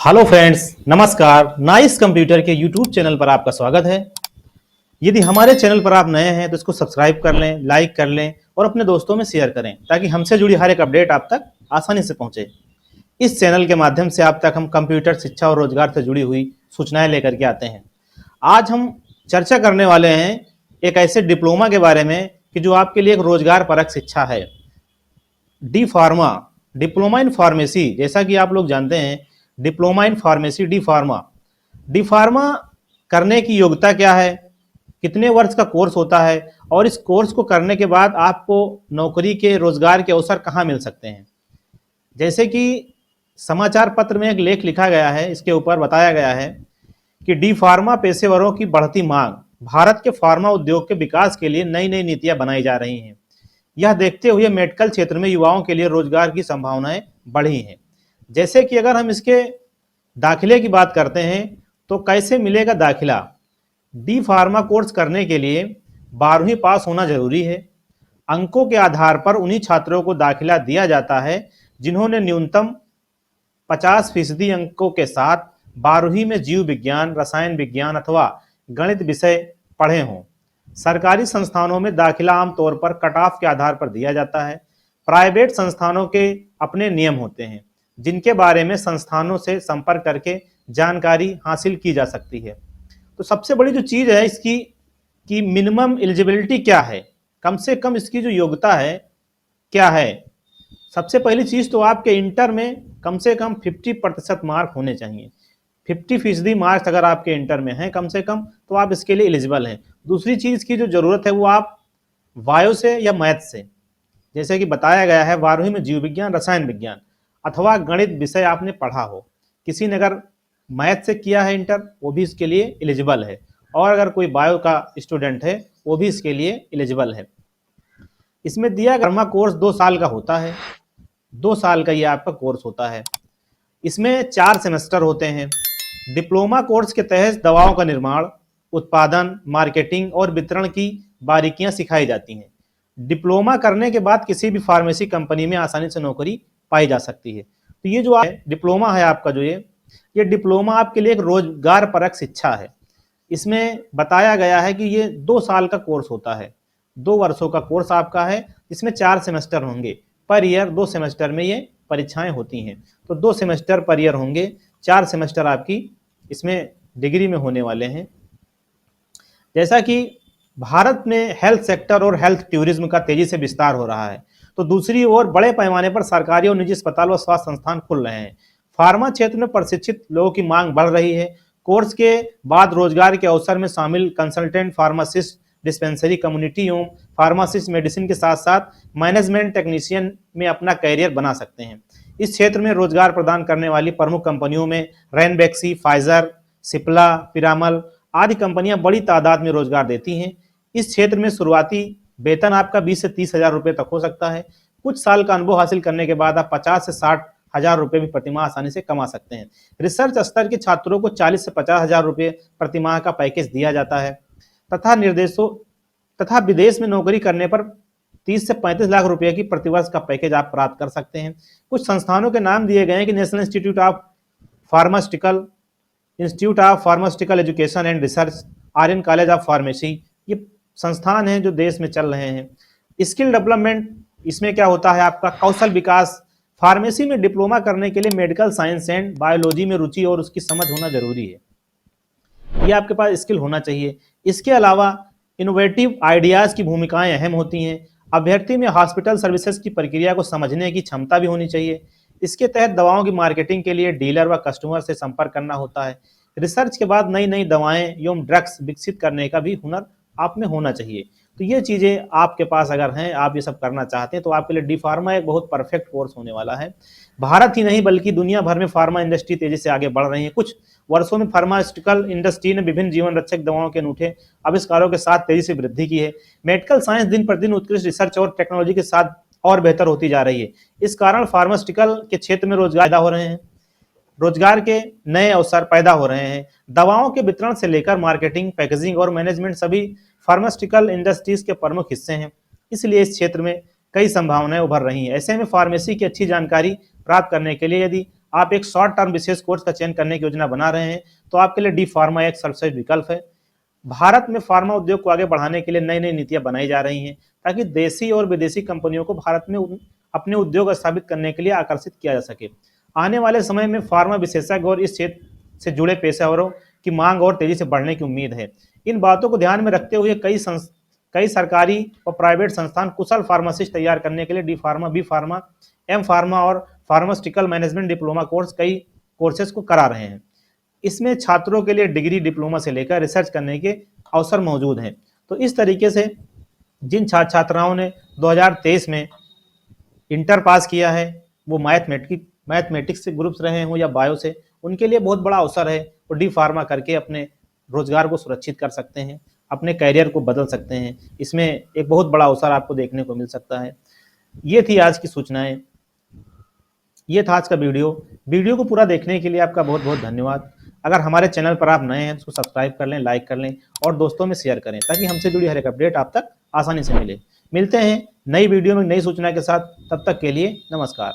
Hello friends, नमस्कार। Nice computer के YouTube channel पर आपका स्वागत है। यदि हमारे चैनल पर आप नए हैं तो इसको सब्सक्राइब कर लें, लाइक कर लें और अपने दोस्तों में शेयर करें ताकि हमसे जुड़ी हर एक अपडेट आप तक आसानी से पहुंचे। इस चैनल के माध्यम से आप तक हम कंप्यूटर शिक्षा और रोजगार से जुड़ी हुई सूचनाएं लेकर के आते हैं। आज हम चर्चा करने वाले हैं एक ऐसे डिप्लोमा के बारे में कि जो आपके लिए एक रोजगार परक शिक्षा है। D pharma, diploma in pharmacy. जैसा कि आप लोग जानते हैं, diploma in pharmacy D pharma करने की योग्यता क्या है, कितने वर्ष का कोर्स होता है और इस कोर्स को करने के बाद आपको नौकरी के रोजगार के अवसर कहाँ मिल सकते हैं। जैसे कि समाचार पत्र में एक लेख लिखा गया है, इसके ऊपर बताया गया है कि डी फार्मा पेशेवरों की बढ़ती मांग, भारत के फार्मा उद्योग के विकास के लिए नई नई नीतियां बनाई जा रही हैं। यह देखते हुए मेडिकल क्षेत्र में युवाओं के लिए रोजगार की संभावनाएं बढ़ी हैं। जैसे कि अगर हम इसके दाखिले की बात करते हैं तो कैसे मिलेगा दाखिला। डी फार्मा कोर्स करने के लिए 12वीं पास होना जरूरी है। अंकों के आधार पर उन्हीं छात्रों को दाखिला दिया जाता है जिन्होंने न्यूनतम 50% अंकों के साथ 12वीं में जीव विज्ञान, रसायन विज्ञान अथवा गणित विषय पढ़े हों। सरकारी संस्थानों में दाखिला आमतौर पर कट ऑफ के आधार पर दिया जाता है। प्राइवेट संस्थानों के अपने नियम होते हैं जिनके बारे में संस्थानों से संपर्क करके जानकारी हासिल की जा सकती है। तो सबसे बड़ी जो चीज़ है इसकी कि मिनिमम एलिजिबिलिटी क्या है, कम से कम इसकी जो योग्यता है क्या है। सबसे पहली चीज़ तो आपके इंटर में कम से कम 50% मार्क होने चाहिए। 50% मार्क्स अगर आपके इंटर में हैं कम से कम तो आप इसके लिए एलिजिबल हैं। दूसरी चीज़ की जो ज़रूरत है वो आप बायो से या मैथ से, जैसे कि बताया गया है 12वीं में जीव विज्ञान, रसायन विज्ञान अथवा गणित विषय आपने पढ़ा हो। किसी ने अगर मैथ से किया है इंटर वो भी इसके लिए एलिजिबल है, और अगर कोई बायो का स्टूडेंट है वो भी इसके लिए एलिजिबल है। इसमें दिया गया कोर्स 2 साल का होता है। 2 साल का ये आपका कोर्स होता है। इसमें 4 सेमेस्टर होते हैं। डिप्लोमा कोर्स के तहत दवाओं का निर्माण, उत्पादन, मार्केटिंग और वितरण की बारीकियां सिखाई जाती हैं। डिप्लोमा करने के बाद किसी भी फार्मेसी कंपनी में आसानी से नौकरी पाई जा सकती है। तो ये जो डिप्लोमा है आपका, जो ये डिप्लोमा आपके लिए एक रोजगार परक शिक्षा है। इसमें बताया गया है कि ये 2 साल का कोर्स होता है, 2 वर्षों का कोर्स आपका है। इसमें 4 सेमेस्टर होंगे पर ईयर, 2 सेमेस्टर में ये परीक्षाएं होती हैं। तो 2 सेमेस्टर पर ईयर होंगे, 4 सेमेस्टर आपकी इसमें डिग्री में होने वाले हैं। जैसा कि भारत में हेल्थ सेक्टर और हेल्थ टूरिज्म का तेजी से विस्तार हो रहा है, तो दूसरी ओर बड़े पैमाने पर सरकारी और निजी अस्पताल व स्वास्थ्य संस्थान खुल रहे हैं। फार्मा क्षेत्र में प्रशिक्षित लोगों की मांग बढ़ रही है। कोर्स के बाद रोजगार के अवसर में शामिल consultant pharmacist, dispensary community home pharmacist medicine के साथ साथ मैनेजमेंट टेक्नीशियन में अपना कैरियर बना सकते हैं। इस क्षेत्र में रोजगार प्रदान करने वाली प्रमुख कंपनियों में रैनबैक्सी, फाइजर, सिप्ला, पिरामल आदि कंपनियां बड़ी तादाद में रोजगार देती हैं। इस क्षेत्र में शुरुआती वेतन आपका 20 से 30 हजार रुपये तक हो सकता है। कुछ साल का अनुभव हासिल करने के बाद आप 50 से 60 हजार रुपये भी प्रतिमाह आसानी से कमा सकते हैं। रिसर्च स्तर के छात्रों को 40 से 50 हजार रुपये प्रतिमाह का पैकेज दिया जाता है तथा विदेश में नौकरी करने पर 30 से 35 लाख रुपए की प्रतिवर्ष का पैकेज आप प्राप्त कर सकते हैं। कुछ संस्थानों के नाम दिए गए हैं कि National Institute of Pharmaceutical, Institute of Pharmaceutical Education and Research, Aryan College of Pharmacy. ये संस्थान हैं जो देश में चल रहे हैं। स्किल डेवलपमेंट, इसमें क्या होता है आपका कौशल विकास। फार्मेसी में डिप्लोमा करने के लिए मेडिकल साइंस एंड बायोलॉजी में रुचि और उसकी समझ होना जरूरी है। ये आपके पास स्किल होना चाहिए। इसके अलावा इनोवेटिव आइडियाज़ की भूमिकाएं अहम होती हैं। अभ्यर्थी में हॉस्पिटल सर्विसेज की प्रक्रिया को समझने की क्षमता भी होनी चाहिए। इसके तहत दवाओं की मार्केटिंग के लिए डीलर व कस्टमर से संपर्क करना होता है। रिसर्च के बाद नई नई दवाएं एवं ड्रग्स विकसित करने का भी हुनर आप में होना चाहिए। तो ये चीज़ें आपके पास अगर हैं, आप ये सब करना चाहते हैं, तो आपके लिए डी फार्मा एक बहुत परफेक्ट कोर्स होने वाला है। भारत ही नहीं बल्कि दुनिया भर में फार्मा इंडस्ट्री तेजी से आगे बढ़ रही है। कुछ वर्षों में फार्मास्यूटिकल इंडस्ट्री ने विभिन्न जीवन रक्षक दवाओं के अनूठे आविष्कारों के साथ तेजी से वृद्धि की है। मेडिकल साइंस दिन प्रतिदिन उत्कृष्ट रिसर्च और टेक्नोलॉजी के साथ और बेहतर होती जा रही है। इस कारण फार्मास्यूटिकल के क्षेत्र में रोजगार पैदा हो रहे हैं, रोजगार के नए अवसर पैदा हो रहे हैं। दवाओं के वितरण से लेकर मार्केटिंग, पैकेजिंग और मैनेजमेंट सभी फार्मास्यूटिकल इंडस्ट्रीज के प्रमुख हिस्से हैं। इसलिए इस क्षेत्र में कई संभावनाएं उभर रही हैं। ऐसे में फार्मेसी की अच्छी जानकारी प्राप्त करने के लिए यदि आप एक शॉर्ट टर्म विशेष कोर्स का चयन करने की योजना बना रहे हैं तो आपके लिए डी फार्मा एक सर्वश्रेष्ठ विकल्प है। भारत में फार्मा उद्योग को आगे बढ़ाने के लिए नई नई नीतियां बनाई जा रही हैं ताकि देशी और विदेशी कंपनियों को भारत में अपने उद्योग स्थापित करने के लिए आकर्षित किया जा सके। आने वाले समय में फार्मा विशेषज्ञ और इस क्षेत्र से जुड़े पेशेवरों की मांग और तेजी से बढ़ने की उम्मीद है। इन बातों को ध्यान में रखते हुए कई सरकारी और प्राइवेट संस्थान कुशल फार्मासिस्ट तैयार करने के लिए D pharma, B pharma, M pharma और फार्मास्यूटिकल मैनेजमेंट डिप्लोमा कई कोर्सेज को करा रहे हैं। इसमें छात्रों के लिए डिग्री, डिप्लोमा से लेकर रिसर्च करने के अवसर मौजूद हैं। तो इस तरीके से जिन छात्र छात्राओं ने 2023 में इंटर पास किया है, वो मैथमेटिक्स से ग्रुप्स रहे हों या बायो से, उनके लिए बहुत बड़ा अवसर है। वो डी फार्मा करके अपने रोजगार को सुरक्षित कर सकते हैं, अपने करियर को बदल सकते हैं। इसमें एक बहुत बड़ा अवसर आपको देखने को मिल सकता है। ये थी आज की सूचनाएं, ये था आज का वीडियो को पूरा देखने के लिए आपका बहुत बहुत धन्यवाद। अगर हमारे चैनल पर आप नए हैं तो सब्सक्राइब कर लें, लाइक कर लें और दोस्तों में शेयर करें ताकि हमसे जुड़ी हर एक अपडेट आप तक आसानी से मिले। मिलते हैं नई वीडियो में नई सूचना के साथ, तब तक के लिए नमस्कार।